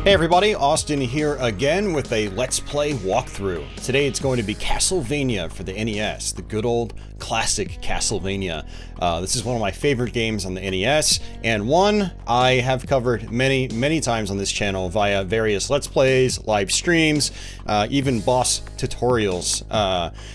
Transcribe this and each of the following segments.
Hey everybody, Austin here again with a Let's Play walkthrough. Today it's going to be Castlevania for the NES, the good old classic Castlevania. This is one of my favorite games on the NES, and one I have covered many times on this channel via various Let's Plays, live streams, even boss tutorials.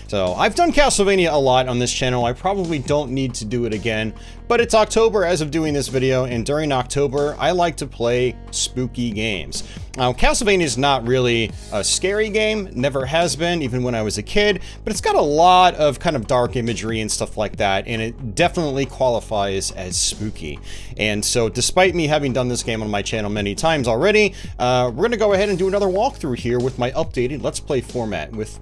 So I've done Castlevania a lot on this channel. I probably don't need to do it again, but it's October as of doing this video, and during October I like to play spooky games. Now, Castlevania is not really a scary game, never has been, even when I was a kid, but it's got a lot of kind of dark imagery and stuff like that, and it definitely qualifies as spooky. And so, despite me having done this game on my channel many times already, we're going to go ahead and do another walkthrough here with my updated Let's Play format, with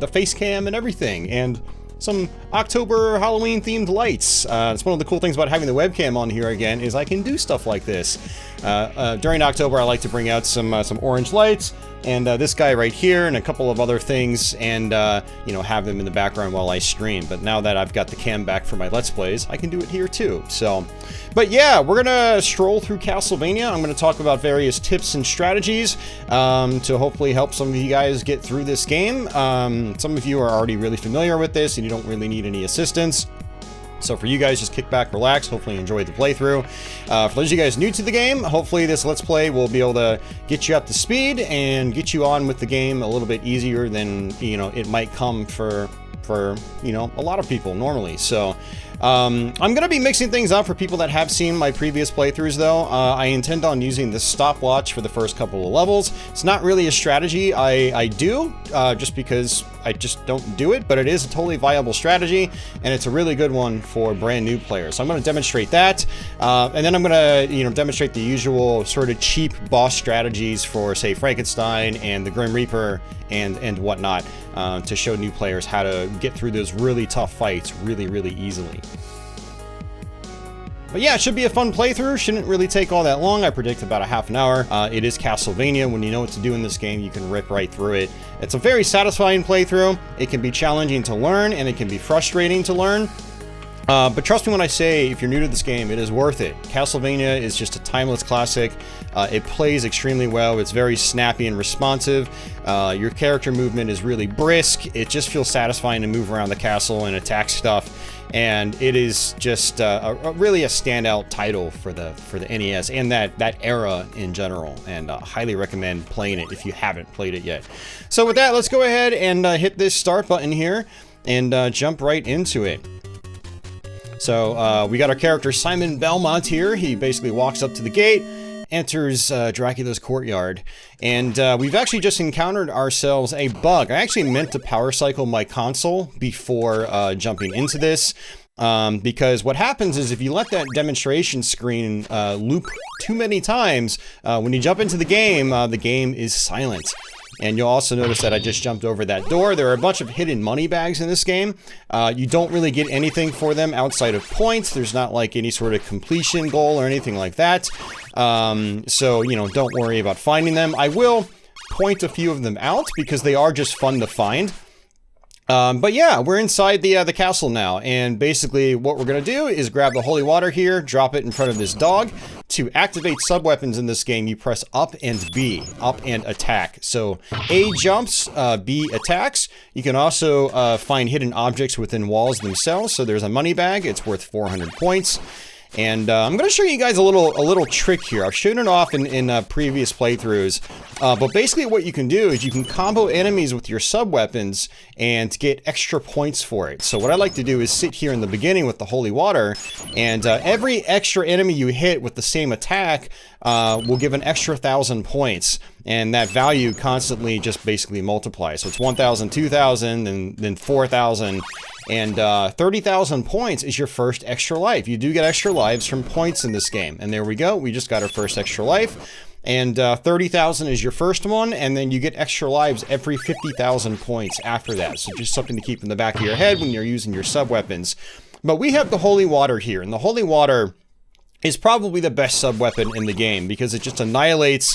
the face cam and everything, and some October Halloween themed lights. It's one of the cool things about having the webcam on here again is I can do stuff like this. During October I like to bring out some orange lights and this guy right here and a couple of other things, and you know, have them in the background while I stream. But now that I've got the cam back for my Let's Plays, I can do it here too. So, but yeah, we're gonna stroll through Castlevania. I'm gonna talk about various tips and strategies to hopefully help some of you guys get through this game. Some of you are already really familiar with this and you don't really need any assistance. So for you guys, just kick back, relax, hopefully enjoy the playthrough. For those of you guys new to the game, hopefully this Let's Play will be able to get you up to speed and get you on with the game a little bit easier than, you know, it might come for you know, a lot of people normally. So I'm going to be mixing things up for people that have seen my previous playthroughs though. I intend on using the stopwatch for the first couple of levels. It's not really a strategy I do, just because I just don't do it, but it is a totally viable strategy, and it's a really good one for brand new players. So I'm going to demonstrate that, and then I'm going to, you know, demonstrate the usual sort of cheap boss strategies for, say, Frankenstein and the Grim Reaper and whatnot, to show new players how to get through those really tough fights really easily. But yeah, it should be a fun playthrough. Shouldn't really take all that long. I predict about a half an hour. It is Castlevania. When you know what to do in this game, you can rip right through it. It's a very satisfying playthrough. It can be challenging to learn, and it can be frustrating to learn. But trust me when I say, if you're new to this game, it is worth it. Castlevania is just a timeless classic. It plays extremely well. It's very snappy and responsive. Your character movement is really brisk. It just feels satisfying to move around the castle and attack stuff. And it is just really a standout title for the NES and that era in general. And highly recommend playing it if you haven't played it yet. So with that, let's go ahead and hit this start button here and jump right into it. So we got our character Simon Belmont here. He basically walks up to the gate, enters Dracula's courtyard, and we've actually just encountered ourselves a bug. I actually meant to power cycle my console before jumping into this, because what happens is if you let that demonstration screen loop too many times, when you jump into the game is silent. And you'll also notice that I just jumped over that door. There are a bunch of hidden money bags in this game. You don't really get anything for them outside of points. There's not like any sort of completion goal or anything like that. So, you know, don't worry about finding them. I will point a few of them out because they are just fun to find. But yeah, we're inside the castle now, and basically what we're gonna do is grab the holy water here, drop it in front of this dog. To activate sub-weapons in this game, you press up and B, up and attack. So A jumps, B attacks. You can also find hidden objects within walls themselves. So there's a money bag, it's worth 400 points. And I'm going to show you guys a little trick here. I've shown it off in previous playthroughs, but basically what you can do is you can combo enemies with your sub-weapons and get extra points for it. So what I like to do is sit here in the beginning with the holy water, and every extra enemy you hit with the same attack will give an extra 1,000 points. And that value constantly just basically multiplies. So it's 1,000, 2,000, and then 4,000. And 30,000 points is your first extra life. You do get extra lives from points in this game. And there we go. We just got our first extra life. And 30,000 is your first one. And then you get extra lives every 50,000 points after that. So just something to keep in the back of your head when you're using your sub-weapons. But we have the holy water here. And the holy water is probably the best sub-weapon in the game because it just annihilates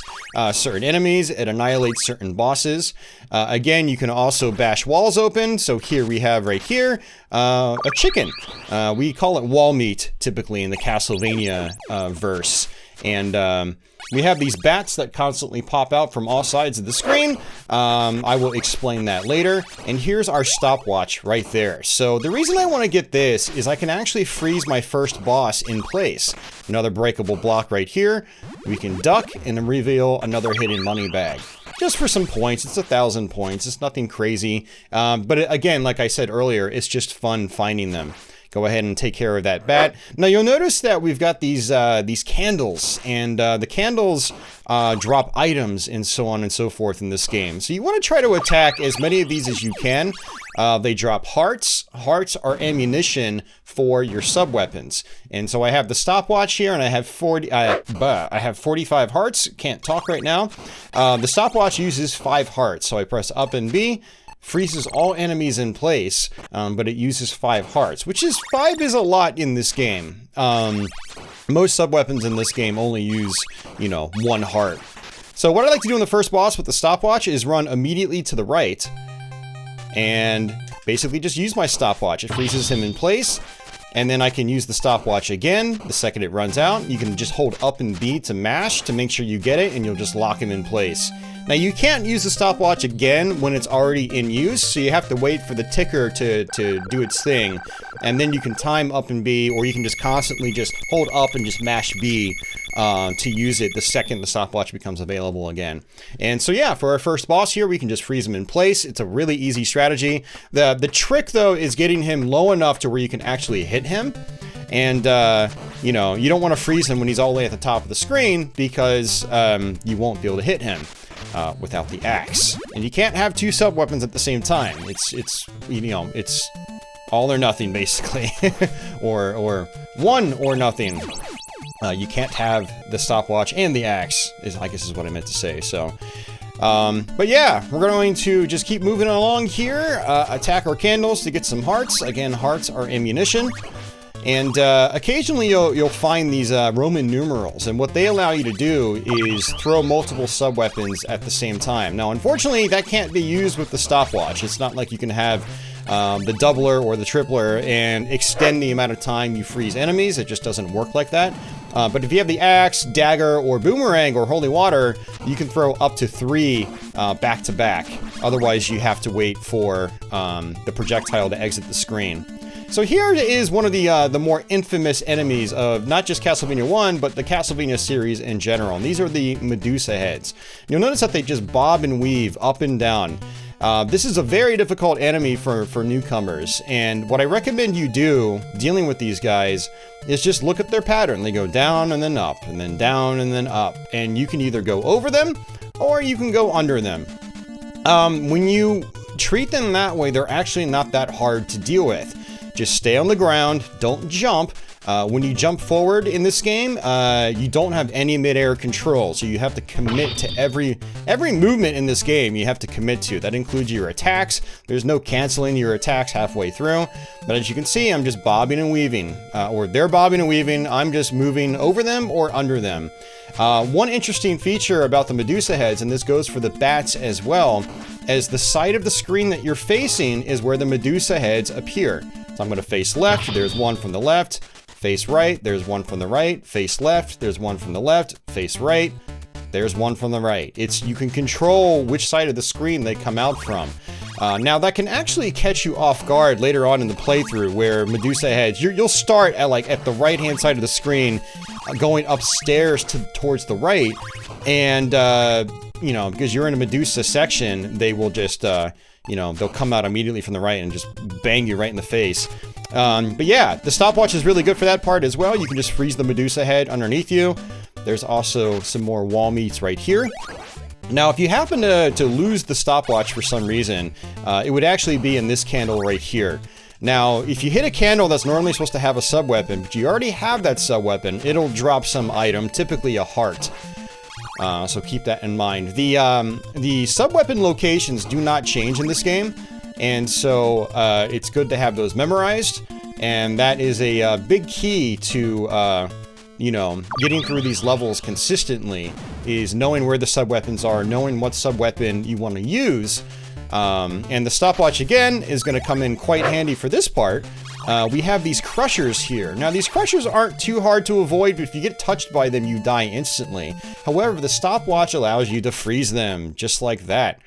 certain enemies, it annihilates certain bosses. Again, you can also bash walls open, so here we have right here a chicken. We call it wall meat typically in the Castlevania verse. And we have these bats that constantly pop out from all sides of the screen. I will explain that later. And here's our stopwatch right there. So the reason I want to get this is I can actually freeze my first boss in place. Another breakable block right here. We can duck and then reveal another hidden money bag. Just for some points. It's 1,000 points. It's nothing crazy. But again, like I said earlier, it's just fun finding them. Go ahead and take care of that bat. Now you'll notice that we've got these candles, and the candles drop items and so on and so forth in this game. So you want to try to attack as many of these as you can. They drop hearts. Hearts are ammunition for your sub-weapons. And so I have the stopwatch here, and I have 45 hearts. Can't talk right now. The stopwatch uses 5 hearts, so I press up and B. Freezes all enemies in place, but it uses 5 hearts, which is 5 is a lot in this game. Most sub-weapons in this game only use, 1 heart. So what I like to do in the first boss with the stopwatch is run immediately to the right and basically just use my stopwatch. It freezes him in place, and then I can use the stopwatch again the second it runs out. You can just hold up and B to mash to make sure you get it, and you'll just lock him in place. Now you can't use the stopwatch again when it's already in use, so you have to wait for the ticker to do its thing, and then you can time up and B, or you can just constantly just hold up and just mash B to use it the second the stopwatch becomes available again. And so yeah, for our first boss here, we can just freeze him in place. It's a really easy strategy. The trick though is getting him low enough to where you can actually hit him. And, you don't want to freeze him when he's all the way at the top of the screen, because you won't be able to hit him without the axe. And you can't have 2 sub-weapons at the same time. It's all or nothing, basically. or one or nothing. You can't have the stopwatch and the axe, I guess is what I meant to say. So, but yeah, we're going to just keep moving along here. Attack our candles to get some hearts. Again, hearts are ammunition. And occasionally you'll find these Roman numerals, and what they allow you to do is throw multiple sub-weapons at the same time. Now, unfortunately, that can't be used with the stopwatch. It's not like you can have the doubler or the tripler and extend the amount of time you freeze enemies. It just doesn't work like that. But if you have the axe, dagger, or boomerang, or holy water, you can throw up to 3 back to back. Otherwise, you have to wait for the projectile to exit the screen. So here is one of the more infamous enemies of not just Castlevania 1, but the Castlevania series in general. And these are the Medusa heads. You'll notice that they just bob and weave up and down. This is a very difficult enemy for newcomers, and what I recommend you do dealing with these guys is just look at their pattern. They go down and then up, and then down and then up, and you can either go over them or you can go under them. When you treat them that way, they're actually not that hard to deal with. Just stay on the ground, don't jump. When you jump forward in this game, you don't have any mid-air control, so you have to commit to every movement in this game. You have to commit to. That includes your attacks. There's no canceling your attacks halfway through. But as you can see, I'm just bobbing and weaving, or they're bobbing and weaving. I'm just moving over them or under them. One interesting feature about the Medusa heads, and this goes for the bats as well, as the side of the screen that you're facing is where the Medusa heads appear. So I'm going to face left. There's one from the left. Face right, there's one from the right. Face left, there's one from the left. Face right, there's one from the right. You can control which side of the screen they come out from. Now that can actually catch you off guard later on in the playthrough, where Medusa heads, you'll start at the right hand side of the screen, going upstairs towards the right, and because you're in a Medusa section, they will just they'll come out immediately from the right and just bang you right in the face. But yeah, the stopwatch is really good for that part as well. You can just freeze the Medusa head underneath you. There's also some more wall meats right here. Now, if you happen to lose the stopwatch for some reason, it would actually be in this candle right here. Now, if you hit a candle that's normally supposed to have a sub-weapon, but you already have that sub-weapon, it'll drop some item, typically a heart. So keep that in mind. The sub-weapon locations do not change in this game, and so it's good to have those memorized, and that is a big key to getting through these levels consistently, is knowing where the sub-weapons are, knowing what sub-weapon you want to use. And the stopwatch, again, is going to come in quite handy for this part, we have these crushers here. Now, these crushers aren't too hard to avoid, but if you get touched by them, you die instantly. However, the stopwatch allows you to freeze them, just like that.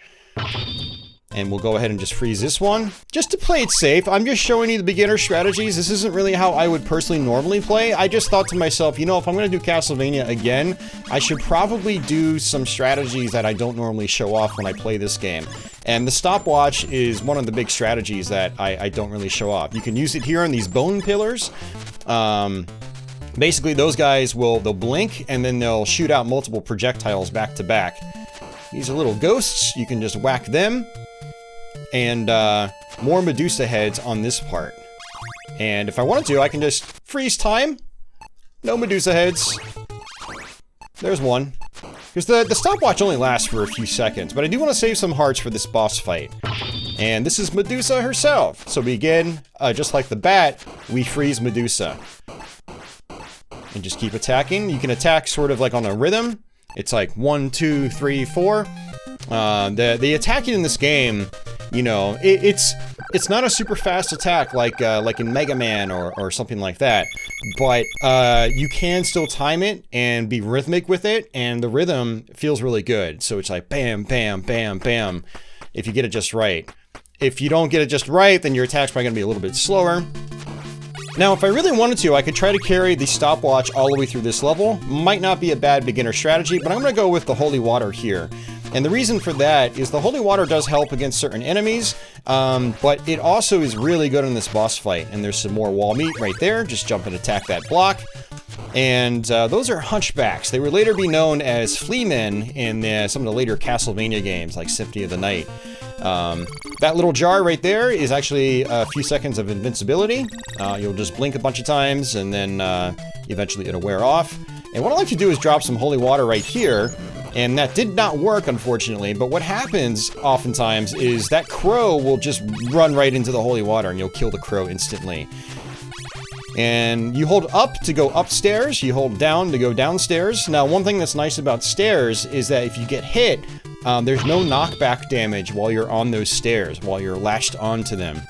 And we'll go ahead and just freeze this one. Just to play it safe, I'm just showing you the beginner strategies. This isn't really how I would personally normally play. I just thought to myself, you know, if I'm going to do Castlevania again, I should probably do some strategies that I don't normally show off when I play this game. And the stopwatch is one of the big strategies that I don't really show off. You can use it here on these bone pillars. Basically, those guys they'll blink, and then they'll shoot out multiple projectiles back to back. These are little ghosts. You can just whack them. And more Medusa heads on this part. And if I wanted to, I can just freeze time. No Medusa heads. There's one. Because the stopwatch only lasts for a few seconds, but I do want to save some hearts for this boss fight. And this is Medusa herself. So we again, just like the bat, we freeze Medusa. And just keep attacking. You can attack sort of like on a rhythm. It's like 1, 2, 3, 4. The attacking in this game, you know, it's not a super fast attack like in Mega Man or something like that, but you can still time it and be rhythmic with it, and the rhythm feels really good. So it's like bam, bam, bam, bam, if you get it just right. If you don't get it just right, then your attack's probably gonna be a little bit slower. Now, if I really wanted to, I could try to carry the stopwatch all the way through this level. Might not be a bad beginner strategy, but I'm gonna go with the holy water here. And the reason for that is the holy water does help against certain enemies, but it also is really good in this boss fight. And there's some more wall meat right there. Just jump and attack that block. And those are hunchbacks. They would later be known as fleamen in some of the later Castlevania games, like Symphony of the Night. That little jar right there is actually a few seconds of invincibility. You'll just blink a bunch of times, and then eventually it'll wear off. And what I like to do is drop some holy water right here. And that did not work, unfortunately, but what happens oftentimes is that crow will just run right into the holy water, and you'll kill the crow instantly. And you hold up to go upstairs, you hold down to go downstairs. Now, one thing that's nice about stairs is that if you get hit, there's no knockback damage while you're on those stairs, while you're latched onto them.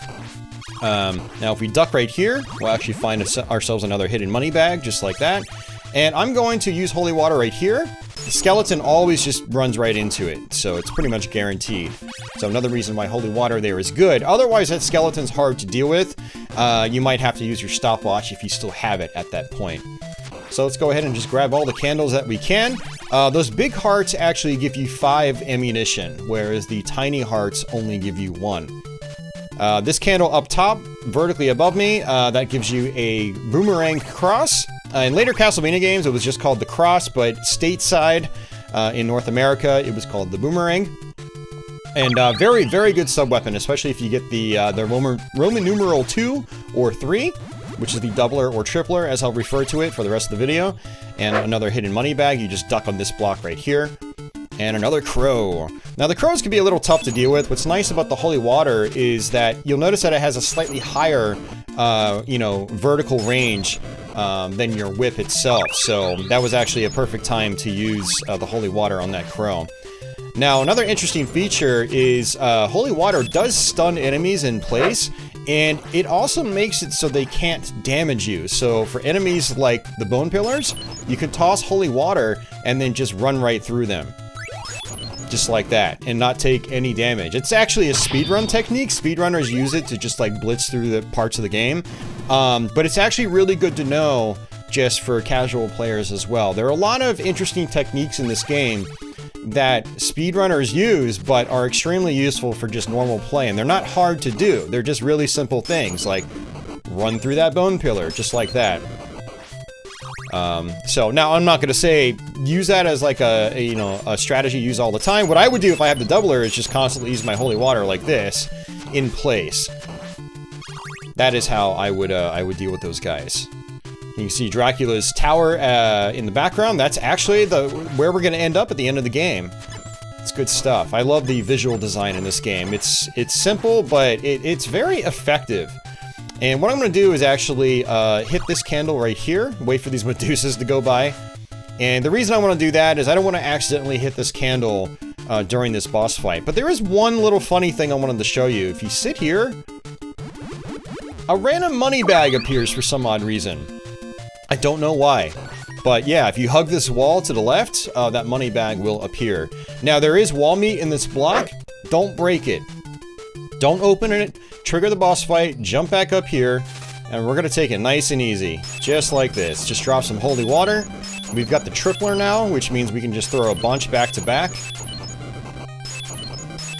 Now, if we duck right here, we'll actually find ourselves another hidden money bag, just like that. And I'm going to use holy water right here. The skeleton always just runs right into it, so it's pretty much guaranteed. So another reason why holy water there is good. Otherwise, that skeleton's hard to deal with. You might have to use your stopwatch if you still have it at that point. So let's go ahead and just grab all the candles that we can. Those big hearts actually give you 5 ammunition, whereas the tiny hearts only give you 1. This candle up top, vertically above me, that gives you a boomerang cross. In later Castlevania games, it was just called the cross, but stateside in North America, it was called the boomerang. And very, very good sub-weapon, especially if you get the Roman numeral 2 or 3, which is the doubler or tripler, as I'll refer to it for the rest of the video. And another hidden money bag, you just duck on this block right here. And another crow. Now, the crows can be a little tough to deal with. What's nice about the holy water is that you'll notice that it has a slightly higher, vertical range than your whip itself. So that was actually a perfect time to use the holy water on that crow. Now, another interesting feature is holy water does stun enemies in place, and it also makes it so they can't damage you. So for enemies like the bone pillars, you can toss holy water and then just run right through them. Just like that, and not take any damage. It's actually a speedrun technique. Speedrunners use it to just like blitz through the parts of the game. But it's actually really good to know just for casual players as well. There are a lot of interesting techniques in this game that speedrunners use, but are extremely useful for just normal play. And they're not hard to do. They're just really simple things, like run through that bone pillar, just like that. So now I'm not going to say use that as like a strategy you use all the time. What I would do if I have the doubler is just constantly use my holy water like this in place. That is how I would deal with those guys. You can see Dracula's tower in the background. That's actually where we're going to end up at the end of the game. It's good stuff. I love the visual design in this game. It's simple, but it's very effective. And what I'm going to do is actually hit this candle right here, wait for these Medusas to go by. And the reason I want to do that is I don't want to accidentally hit this candle during this boss fight. But there is one little funny thing I wanted to show you. If you sit here, a random money bag appears for some odd reason. I don't know why. But yeah, if you hug this wall to the left, that money bag will appear. Now, there is wall meat in this block. Don't break it. Don't open it, trigger the boss fight, jump back up here, and we're gonna take it nice and easy. Just like this. Just drop some holy water. We've got the tripler now, which means we can just throw a bunch back to back.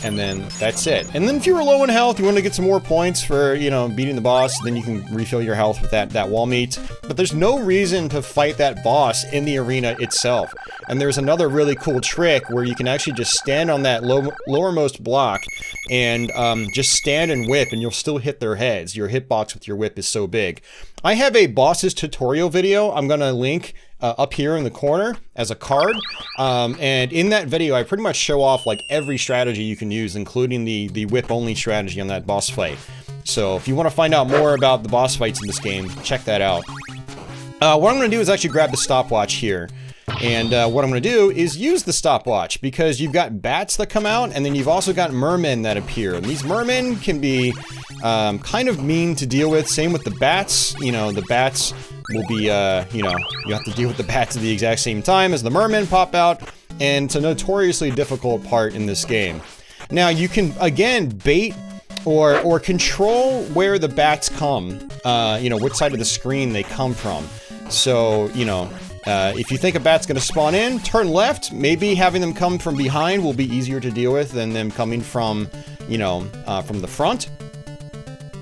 And then that's it. And then if you were low in health, you want to get some more points for, you know, beating the boss, then you can refill your health with that wall meat. But there's no reason to fight that boss in the arena itself. And there's another really cool trick where you can actually just stand on that lowermost block and just stand and whip, and you'll still hit their heads. Your hitbox with your whip is so big. I have a boss's tutorial video I'm gonna link up here in the corner as a card, and in that video I pretty much show off like every strategy you can use, including the whip only strategy on that boss fight. So if you want to find out more about the boss fights in this game, check that out. What I'm going to do is actually grab the stopwatch here, and what I'm going to do is use the stopwatch because you've got bats that come out, and then you've also got mermen that appear, and these mermen can be kind of mean to deal with. Same with the bats. You know, the bats will be, you know, you have to deal with the bats at the exact same time as the mermen pop out, and it's a notoriously difficult part in this game. Now, you can, again, bait or control where the bats come, you know, which side of the screen they come from. So, you know, if you think a bat's going to spawn in, turn left. Maybe having them come from behind will be easier to deal with than them coming from, you know, from the front.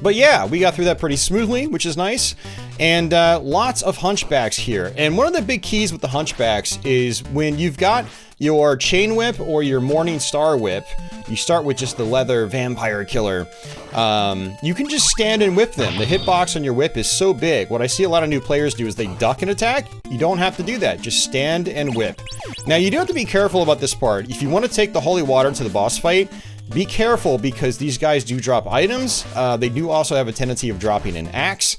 But yeah, we got through that pretty smoothly, which is nice. And lots of hunchbacks here. And one of the big keys with the hunchbacks is when you've got your chain whip or your morning star whip, you start with just the leather vampire killer. You can just stand and whip them. The hitbox on your whip is so big. What I see a lot of new players do is they duck an attack. You don't have to do that. Just stand and whip. Now, you do have to be careful about this part. If you want to take the holy water to the boss fight, be careful because these guys do drop items. They do also have a tendency of dropping an axe.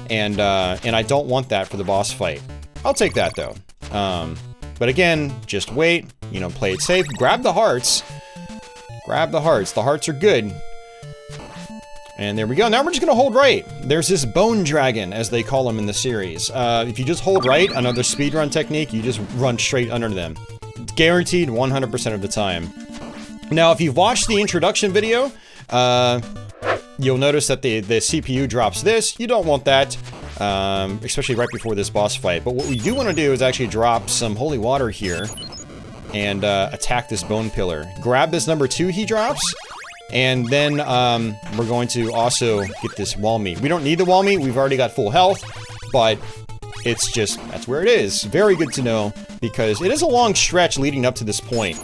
And I don't want that for the boss fight. I'll take that though. But again, just wait, you know, play it safe. Grab the hearts. Grab the hearts. The hearts are good. And there we go. Now we're just gonna hold right. There's this bone dragon, as they call them in the series. If you just hold right, another speedrun technique, you just run straight under them. It's guaranteed 100% of the time. Now, if you've watched the introduction video, you'll notice that the CPU drops this. You don't want that, especially right before this boss fight. But what we do want to do is actually drop some holy water here and attack this bone pillar. Grab this number 2 he drops, and then we're going to also get this wall meat. We don't need the wall meat. We've already got full health, but it's just, that's where it is. Very good to know because it is a long stretch leading up to this point.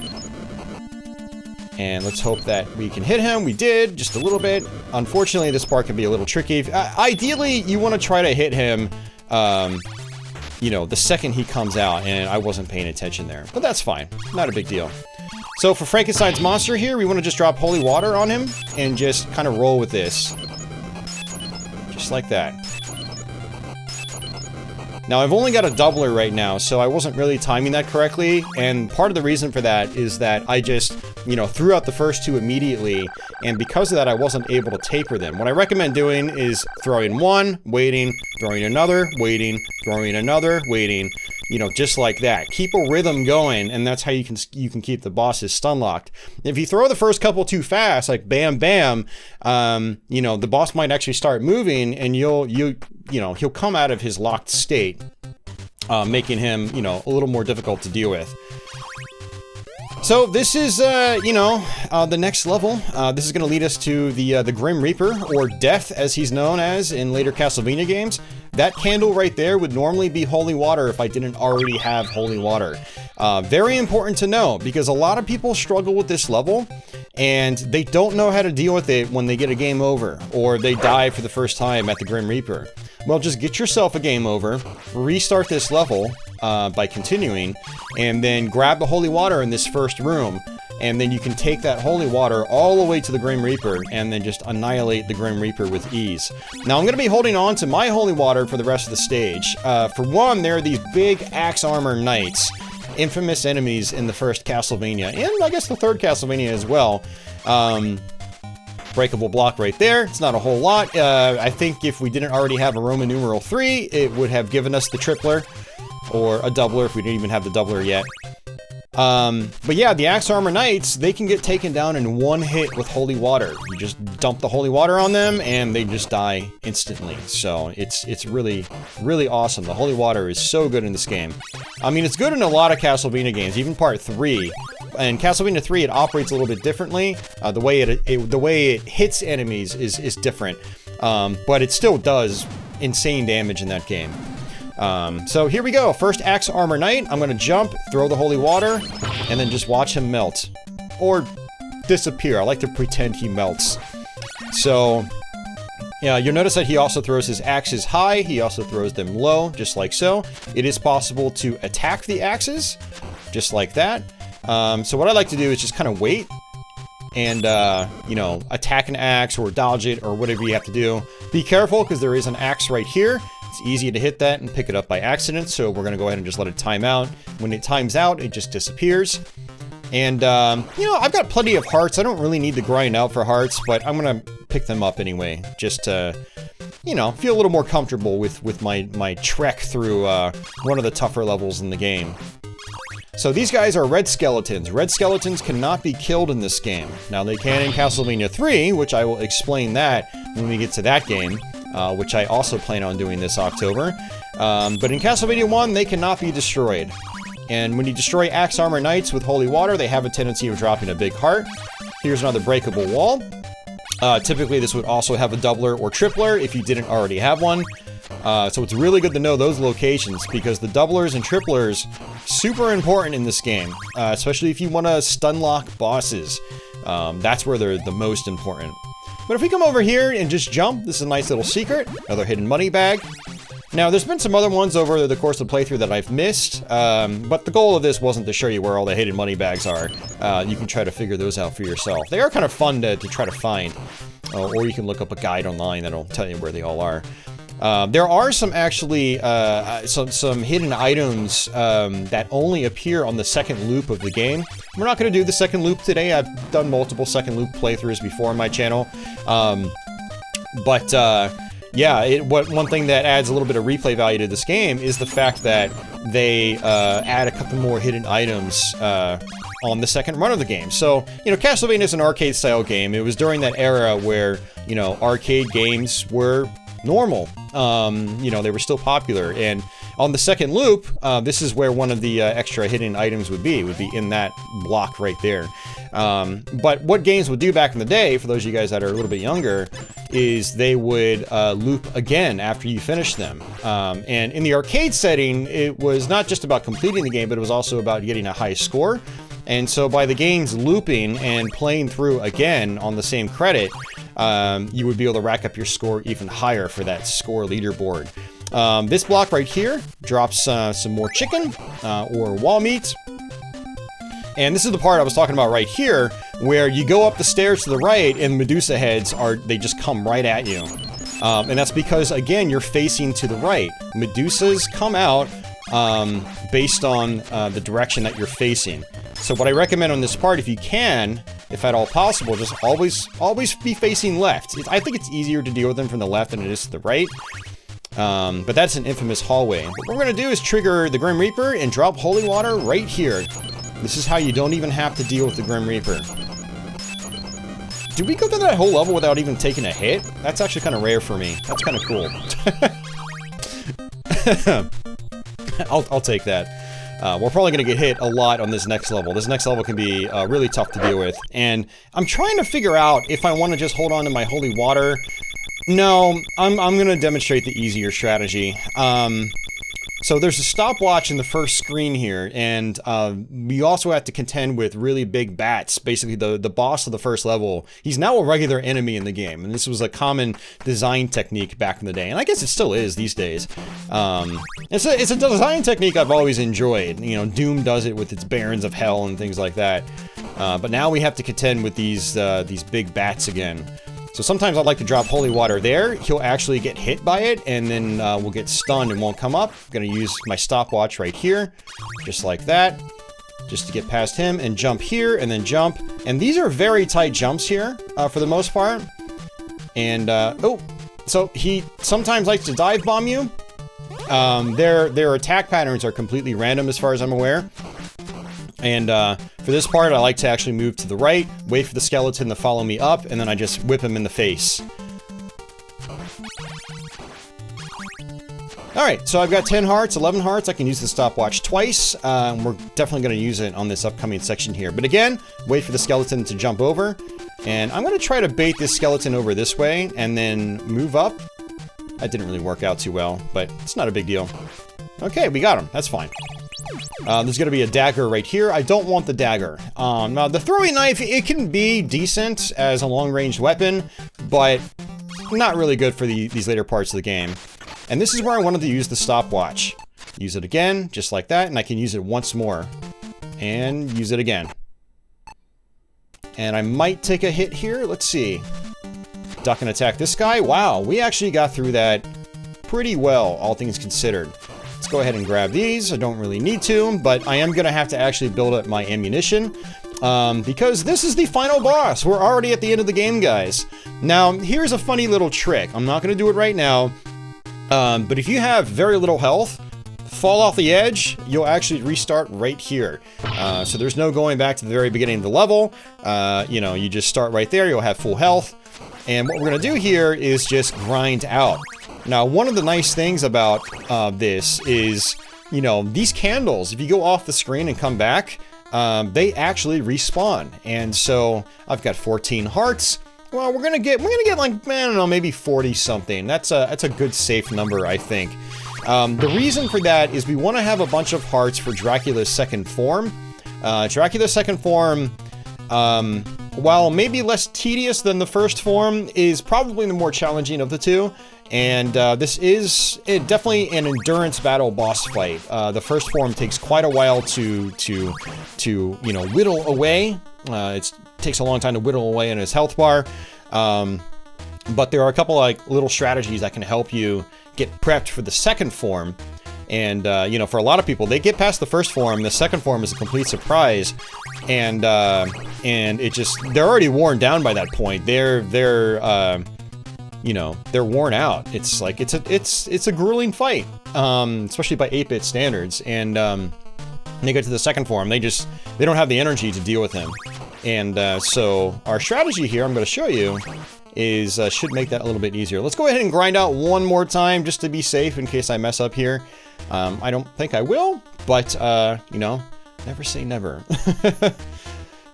And let's hope that we can hit him. We did, just a little bit. Unfortunately, this part can be a little tricky. Ideally, you want to try to hit him, you know, the second he comes out, and I wasn't paying attention there. But that's fine. Not a big deal. So for Frankenstein's monster here, we want to just drop holy water on him and just kind of roll with this. Just like that. Now, I've only got a doubler right now, so I wasn't really timing that correctly, and part of the reason for that is that I just, you know, threw out the first 2 immediately, and because of that, I wasn't able to taper them. What I recommend doing is throwing one, waiting, throwing another, waiting, throwing another, waiting, you know, just like that. Keep a rhythm going, and that's how you can keep the bosses stun locked. If you throw the first couple too fast, like bam, bam, you know, the boss might actually start moving, and you know, he'll come out of his locked state, making him, you know, a little more difficult to deal with. So this is, you know, the next level. This is going to lead us to the Grim Reaper, or Death as he's known as in later Castlevania games. That candle right there would normally be holy water if I didn't already have holy water. Very important to know because a lot of people struggle with this level and they don't know how to deal with it when they get a game over or they die for the first time at the Grim Reaper. Well, just get yourself a game over, restart this level by continuing, and then grab the holy water in this first room, and then you can take that holy water all the way to the Grim Reaper and then just annihilate the Grim Reaper with ease. Now, I'm going to be holding on to my holy water for the rest of the stage. For one, there are these big axe armor knights, infamous enemies in the first Castlevania, and I guess the third Castlevania as well. breakable block right there. It's not a whole lot. I think if we didn't already have a Roman numeral 3, it would have given us the tripler, or a doubler if we didn't even have the doubler yet. But yeah, the Axe Armor Knights, they can get taken down in one hit with holy water. You just dump the holy water on them and they just die instantly. So it's really, really awesome. The holy water is so good in this game. I mean, it's good in a lot of Castlevania games, even part 3. And Castlevania 3, it operates a little bit differently. The way it hits enemies is different. But it still does insane damage in that game. So here we go. First Axe Armor Knight. I'm gonna jump, throw the holy water, and then just watch him melt. Or disappear. I like to pretend he melts. So, yeah, you'll notice that he also throws his axes high. He also throws them low, just like so. It is possible to attack the axes, just like that. So what I like to do is just kind of wait and, you know, attack an axe or dodge it or whatever you have to do. Be careful, because there is an axe right here. It's easy to hit that and pick it up by accident, so we're going to go ahead and just let it time out. When it times out, it just disappears. And, you know, I've got plenty of hearts. I don't really need to grind out for hearts, but I'm going to pick them up anyway, just to, you know, feel a little more comfortable with my trek through one of the tougher levels in the game. So these guys are red skeletons. Red skeletons cannot be killed in this game. Now, they can in Castlevania 3, which I will explain that when we get to that game. Which I also plan on doing this October. But in Castlevania 1, they cannot be destroyed. And when you destroy Axe Armor Knights with holy water, they have a tendency of dropping a big heart. Here's another breakable wall. Typically, this would also have a doubler or tripler if you didn't already have one. So it's really good to know those locations, because the doublers and triplers, super important in this game. Especially if you want to stun lock bosses. That's where they're the most important. But if we come over here and just jump, this is a nice little secret. Another hidden money bag. Now, there's been some other ones over the course of the playthrough that I've missed, but the goal of this wasn't to show you where all the hidden money bags are. You can try to figure those out for yourself. They are kind of fun to try to find, or you can look up a guide online that'll tell you where they all are. There are some actually, some hidden items that only appear on the second loop of the game. We're not going to do the second loop today. I've done multiple second loop playthroughs before on my channel. Yeah, one thing that adds a little bit of replay value to this game is the fact that they add a couple more hidden items on the second run of the game. So, you know, Castlevania is an arcade-style game. It was during that era where, you know, arcade games were normal. You know, they were still popular. And on the second loop, this is where one of the extra hidden items would be in that block right there. But what games would do back in the day, for those of you guys that are a little bit younger, is they would loop again after you finish them. And in the arcade setting, it was not just about completing the game, but it was also about getting a high score. And so by the games looping and playing through again on the same credit, you would be able to rack up your score even higher for that score leaderboard. This block right here drops some more chicken or wall meat. And this is the part I was talking about right here, where you go up the stairs to the right and Medusa heads they just come right at you. And that's because, again, you're facing to the right. Medusas come out based on the direction that you're facing. So what I recommend on this part, if you can, if at all possible, just always be facing left. I think it's easier to deal with them from the left than it is to the right. But that's an infamous hallway. What we're going to do is trigger the Grim Reaper and drop holy water right here. This is how you don't even have to deal with the Grim Reaper. Did we go through that whole level without even taking a hit? That's actually kind of rare for me. That's kind of cool. I'll take that. We're probably going to get hit a lot on this next level. This next level can be really tough to deal with. And I'm trying to figure out if I want to just hold on to my holy water. No, I'm going to demonstrate the easier strategy. So there's a stopwatch in the first screen here, and we also have to contend with really big bats. Basically, the boss of the first level, he's now a regular enemy in the game, and this was a common design technique back in the day, and I guess it still is these days. It's a design technique I've always enjoyed. You know, Doom does it with its Barons of Hell and things like that. But now we have to contend with these big bats again. So sometimes I'd like to drop holy water there. He'll actually get hit by it, and then we'll get stunned and won't come up. I'm going to use my stopwatch right here, just like that. just to get past him and jump here and then jump. And these are very tight jumps here for the most part. And, oh, so he sometimes likes to dive bomb you. Their attack patterns are completely random as far as I'm aware. And for this part, I like to actually move to the right, wait for the skeleton to follow me up, and then I just whip him in the face. Alright, so I've got 10 hearts, 11 hearts. I can use the stopwatch twice. We're definitely going to use it on this upcoming section here. But again, wait for the skeleton to jump over. And I'm going to try to bait this skeleton over this way and then move up. That didn't really work out too well, but it's not a big deal. Okay, we got him. That's fine. There's going to be a dagger right here. I don't want the dagger. Now, the throwing knife, it can be decent as a long-range weapon, but not really good for these later parts of the game. And this is where I wanted to use the stopwatch. Use it again, just like that, and I can use it once more. And use it again. And I might take a hit here. Let's see. Duck and attack this guy. Wow, we actually got through that pretty well, all things considered. Let's go ahead and grab these. I don't really need to, but I am going to have to actually build up my ammunition. Because this is the final boss. We're already at the end of the game, guys. Now, here's a funny little trick. I'm not going to do it right now. But if you have very little health, fall off the edge, you'll actually restart right here. So there's no going back to the very beginning of the level. You know, you just start right there, you'll have full health. And what we're going to do here is just grind out. Now, one of the nice things about this is, you know, these candles, if you go off the screen and come back, they actually respawn. And so I've got 14 hearts. Well, we're gonna get like, I don't know, maybe 40 something. That's a good safe number, I think. The reason for that is we want to have a bunch of hearts for Dracula's second form. Dracula's second form, while maybe less tedious than the first form, is probably the more challenging of the two. And this is definitely an endurance battle boss fight. The first form takes quite a while to you know, whittle away. It takes a long time to whittle away in his health bar. But there are a couple like little strategies that can help you get prepped for the second form. And you know, for a lot of people, they get past the first form. The second form is a complete surprise, and it just, they're already worn down by that point. They're you know, they're worn out. It's like it's a grueling fight, especially by 8-bit standards. And when they get to the second form, they don't have the energy to deal with him. And so our strategy here, I'm going to show you, is should make that a little bit easier. Let's go ahead and grind out one more time just to be safe in case I mess up here. I don't think I will, but you know, never say never.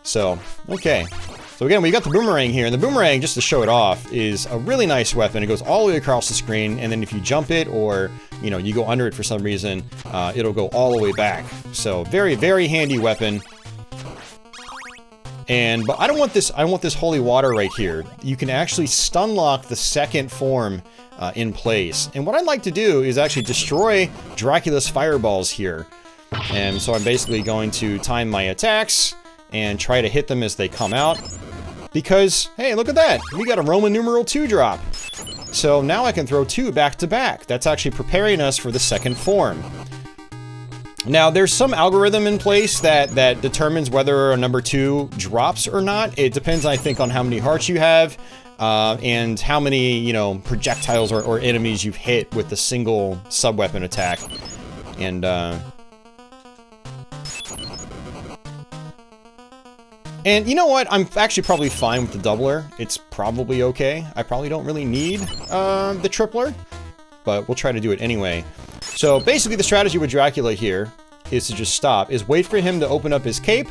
So, okay. So again, we got the boomerang here, and the boomerang, just to show it off, is a really nice weapon. It goes all the way across the screen, and then if you jump it, or, you know, you go under it for some reason, it'll go all the way back. So, very, very handy weapon. But I don't want this, I want this holy water right here. You can actually stun lock the second form in place. And what I'd like to do is actually destroy Dracula's fireballs here. And so I'm basically going to time my attacks and try to hit them as they come out. Because, hey, look at that! We got a Roman numeral 2 drop. So now I can throw 2 back to back. That's actually preparing us for the second form. Now, there's some algorithm in place that determines whether a number 2 drops or not. It depends, I think, on how many hearts you have, and how many, you know, projectiles or enemies you've hit with the single sub-weapon attack. And you know what? I'm actually probably fine with the doubler. It's probably okay. I probably don't really need the tripler, but we'll try to do it anyway. So basically the strategy with Dracula here is to just stop, is wait for him to open up his cape.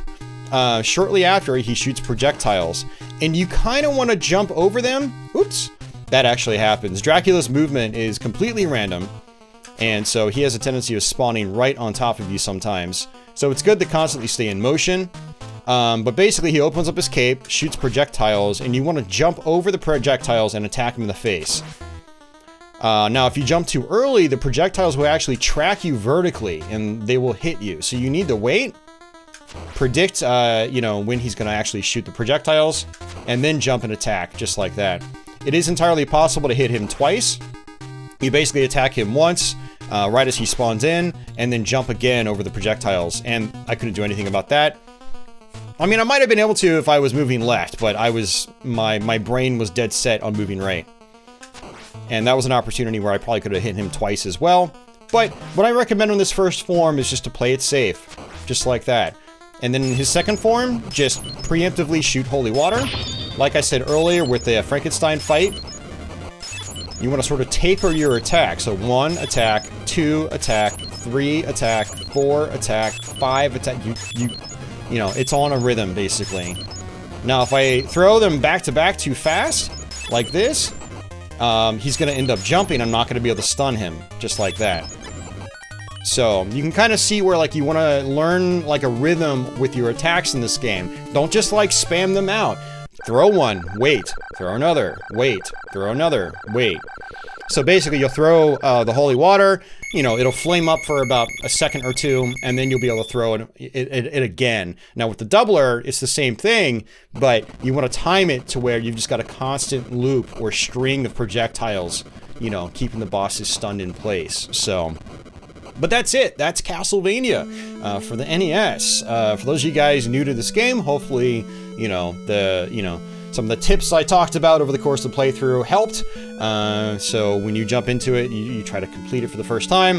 Shortly after, he shoots projectiles. And you kind of want to jump over them. Oops. That actually happens. Dracula's movement is completely random. And so he has a tendency of spawning right on top of you sometimes. So it's good to constantly stay in motion. But basically he opens up his cape, shoots projectiles, and you want to jump over the projectiles and attack him in the face. Now, if you jump too early, the projectiles will actually track you vertically, and they will hit you. So you need to wait, predict, you know, when he's going to actually shoot the projectiles, and then jump and attack, just like that. It is entirely possible to hit him twice. You basically attack him once, right as he spawns in, and then jump again over the projectiles. And I couldn't do anything about that. I mean, I might have been able to if I was moving left, but my brain was dead set on moving right. And that was an opportunity where I probably could have hit him twice as well. But what I recommend on this first form is just to play it safe, just like that. And then in his second form, just preemptively shoot holy water. Like I said earlier with the Frankenstein fight, you want to sort of taper your attack. So 1 attack, 2 attack, 3 attack, 4 attack, 5 attack. You know, it's on a rhythm basically. Now if I throw them back to back too fast, like this, he's going to end up jumping. I'm not going to be able to stun him, just like that. So you can kind of see where like you want to learn like a rhythm with your attacks in this game. Don't just like spam them out. Throw one, wait, throw another, wait, throw another, wait. So basically you'll throw the holy water, you know, it'll flame up for about a second or two, and then you'll be able to throw it again. Now with the doubler, it's the same thing, but you want to time it to where you've just got a constant loop or string of projectiles, you know, keeping the bosses stunned in place. So, but that's it. That's Castlevania for the NES. For those of you guys new to this game, hopefully, you know, some of the tips I talked about over the course of the playthrough helped. So when you jump into it, you try to complete it for the first time,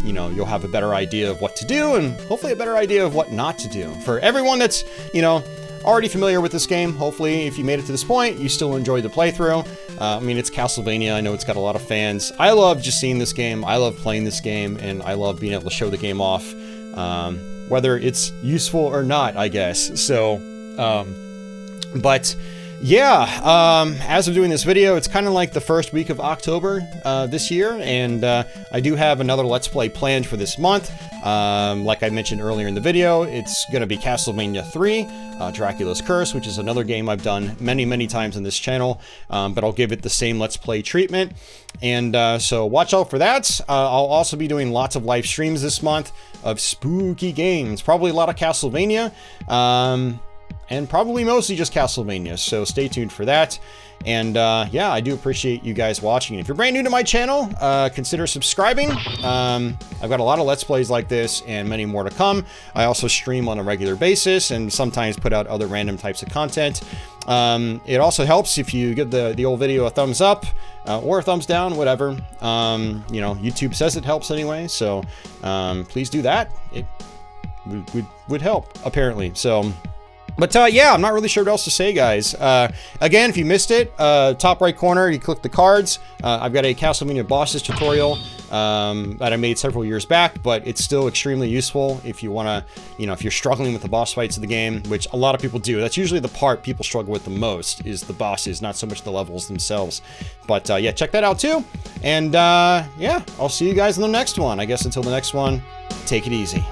you know, you'll have a better idea of what to do and hopefully a better idea of what not to do. For everyone that's, you know, already familiar with this game, hopefully if you made it to this point, you still enjoyed the playthrough. I mean, it's Castlevania. I know it's got a lot of fans. I love just seeing this game. I love playing this game, and I love being able to show the game off, whether it's useful or not, I guess. So, but yeah, as of doing this video, it's kind of like the first week of October this year, and I do have another Let's Play planned for this month. Like I mentioned earlier in the video, it's going to be Castlevania 3, Dracula's Curse, which is another game I've done many, many times on this channel, but I'll give it the same Let's Play treatment. And so watch out for that. I'll also be doing lots of live streams this month of spooky games, probably a lot of Castlevania. And probably mostly just Castlevania, so stay tuned for that. And yeah, I do appreciate you guys watching. If you're brand new to my channel, consider subscribing. I've got a lot of Let's Plays like this and many more to come. I also stream on a regular basis and sometimes put out other random types of content. It also helps if you give the old video a thumbs up or a thumbs down, whatever. You know, YouTube says it helps anyway, so please do that. It would help, apparently. So. But yeah, I'm not really sure what else to say, guys. Again, if you missed it, top right corner, you click the cards. I've got a Castlevania bosses tutorial that I made several years back, but it's still extremely useful if you want to, you know, if you're struggling with the boss fights of the game, which a lot of people do. That's usually the part people struggle with the most, is the bosses, not so much the levels themselves. But yeah, check that out too. And yeah, I'll see you guys in the next one. I guess until the next one, take it easy.